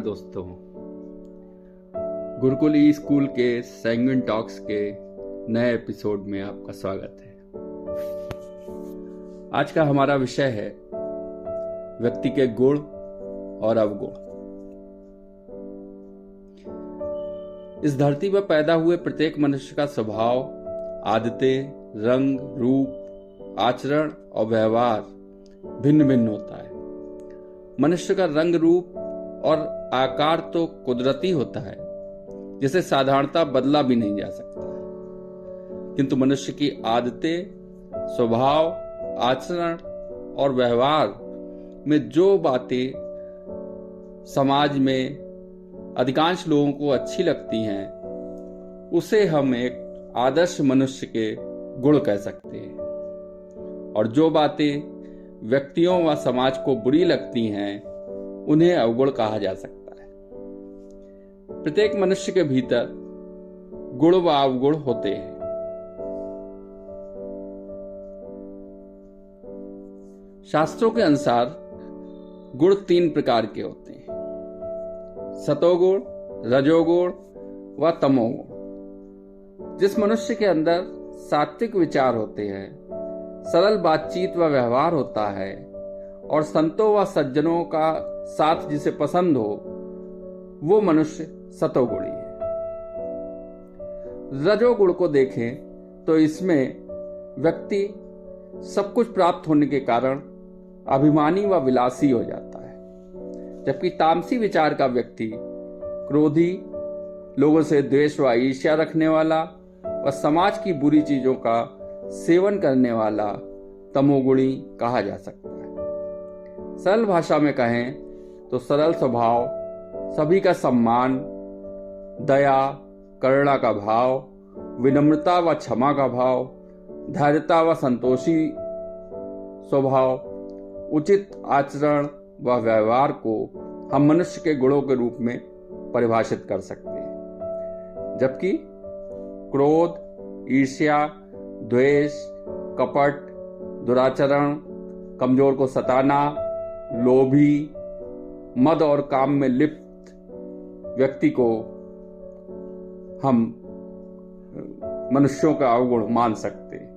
दोस्तों, गुरुकुल ई स्कूल के sanguine talks के नए एपिसोड में आपका स्वागत है। आज का हमारा विषय है व्यक्ति के गुण और अवगुण। इस धरती पर पैदा हुए प्रत्येक मनुष्य का स्वभाव, आदतें, रंग, रूप, आचरण और व्यवहार भिन्न भिन्न होता है। मनुष्य का रंग, रूप और आकार तो कुदरती होता है, जिसे साधारणतः बदला भी नहीं जा सकता, किंतु मनुष्य की आदतें, स्वभाव, आचरण और व्यवहार में जो बातें समाज में अधिकांश लोगों को अच्छी लगती हैं, उसे हम एक आदर्श मनुष्य के गुण कह सकते हैं। और जो बातें व्यक्तियों व समाज को बुरी लगती हैं, उन्हें अवगुण कहा जा सकता है। प्रत्येक मनुष्य के भीतर गुण व अवगुण होते हैं। शास्त्रों के अनुसार गुण 3 प्रकार के होते हैं: सतोगुण, रजोगुण व तमोगुण। जिस मनुष्य के अंदर सात्विक विचार होते हैं, सरल बातचीत व व्यवहार होता है और संतों व सज्जनों का साथ जिसे पसंद हो, वो मनुष्य सतोगुणी है। रजोगुण को देखें तो इसमें व्यक्ति सब कुछ प्राप्त होने के कारण अभिमानी व विलासी हो जाता है, जबकि तामसी विचार का व्यक्ति क्रोधी, लोगों से द्वेष व ईर्ष्या रखने वाला व समाज की बुरी चीजों का सेवन करने वाला तमोगुणी कहा जा सकता है। सरल भाषा में कहें तो सरल स्वभाव, सभी का सम्मान, दया, करुणा का भाव, विनम्रता व क्षमा का भाव, धैर्यता व संतोषी स्वभाव, उचित आचरण व व्यवहार को हम मनुष्य के गुणों के रूप में परिभाषित कर सकते हैं। जबकि क्रोध, ईर्ष्या, द्वेष, कपट, दुराचरण, कमजोर को सताना, लोभी, मद और काम में लिप्त व्यक्ति को हम मनुष्यों का अवगुण मान सकते हैं।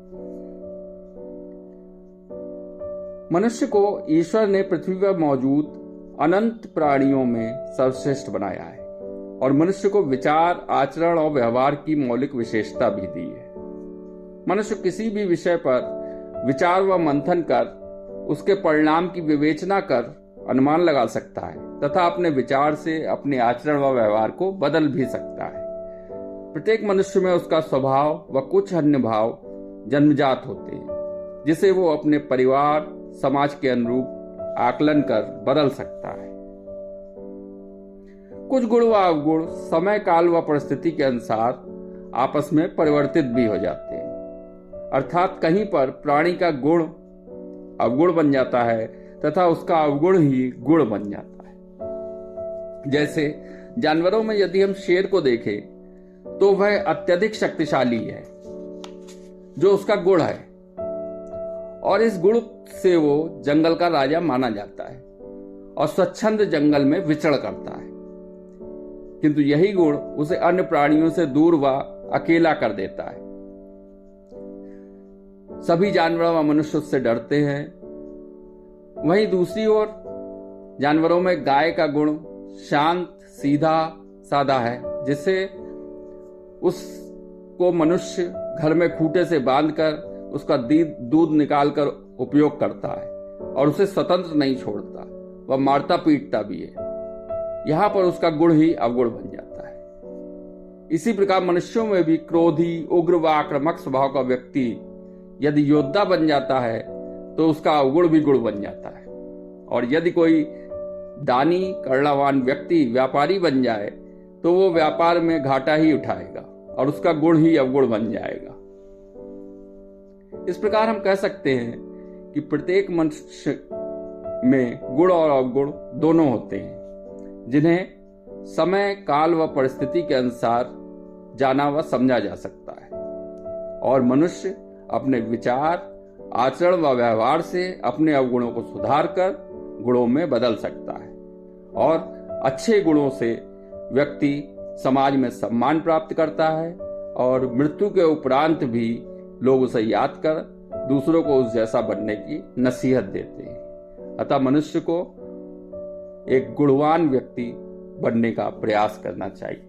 मनुष्य को ईश्वर ने पृथ्वी पर मौजूद अनंत प्राणियों में सर्वश्रेष्ठ बनाया है और मनुष्य को विचार, आचरण और व्यवहार की मौलिक विशेषता भी दी है। मनुष्य किसी भी विषय पर विचार व मंथन कर उसके परिणाम की विवेचना कर अनुमान लगा सकता है तथा अपने विचार से अपने आचरण व व्यवहार को बदल भी सकता है। प्रत्येक मनुष्य में उसका स्वभाव व कुछ अन्य भाव जन्मजात होते हैं, जिसे वो अपने परिवार, समाज के अनुरूप आकलन कर बदल सकता है। कुछ गुण व अवगुण समय, काल व परिस्थिति के अनुसार आपस में परिवर्तित भी हो जाते हैं, अर्थात कहीं पर प्राणी का गुण अवगुण बन जाता है तथा उसका अवगुण ही गुण बन जाता है। जैसे जानवरों में यदि हम शेर को देखें तो वह अत्यधिक शक्तिशाली है, जो उसका गुण है, और इस गुण से वो जंगल का राजा माना जाता है और स्वच्छंद जंगल में विचरण करता है। किंतु यही गुण उसे अन्य प्राणियों से दूर व अकेला कर देता है। सभी जानवर व मनुष्य उससे डरते हैं। वहीं दूसरी ओर जानवरों में गाय का गुण शांत, सीधा, सादा है, जिससे उसको मनुष्य घर में खूंटे से बांधकर उसका दूध निकालकर उपयोग करता है और उसे स्वतंत्र नहीं छोड़ता, वह मारता पीटता भी है। यहां पर उसका गुण ही अवगुण बन जाता है। इसी प्रकार मनुष्यों में भी क्रोधी, उग्र व आक्रामक स्वभाव का व्यक्ति यदि योद्धा बन जाता है तो उसका अवगुण भी गुण बन जाता है, और यदि कोई दानी, करुणावान व्यक्ति व्यापारी बन जाए तो वो व्यापार में घाटा ही उठाएगा और उसका गुण ही अवगुण बन जाएगा। इस प्रकार हम कह सकते हैं कि प्रत्येक मनुष्य में गुण और अवगुण दोनों होते हैं, जिन्हें समय, काल व परिस्थिति के अनुसार जाना व समझा जा सकता है, और मनुष्य अपने विचार, आचरण व व्यवहार से अपने अवगुणों को सुधार कर गुणों में बदल सकता है और अच्छे गुणों से व्यक्ति समाज में सम्मान प्राप्त करता है और मृत्यु के उपरांत भी लोग उसे याद कर दूसरों को उस जैसा बनने की नसीहत देते हैं। अतः मनुष्य को एक गुणवान व्यक्ति बनने का प्रयास करना चाहिए।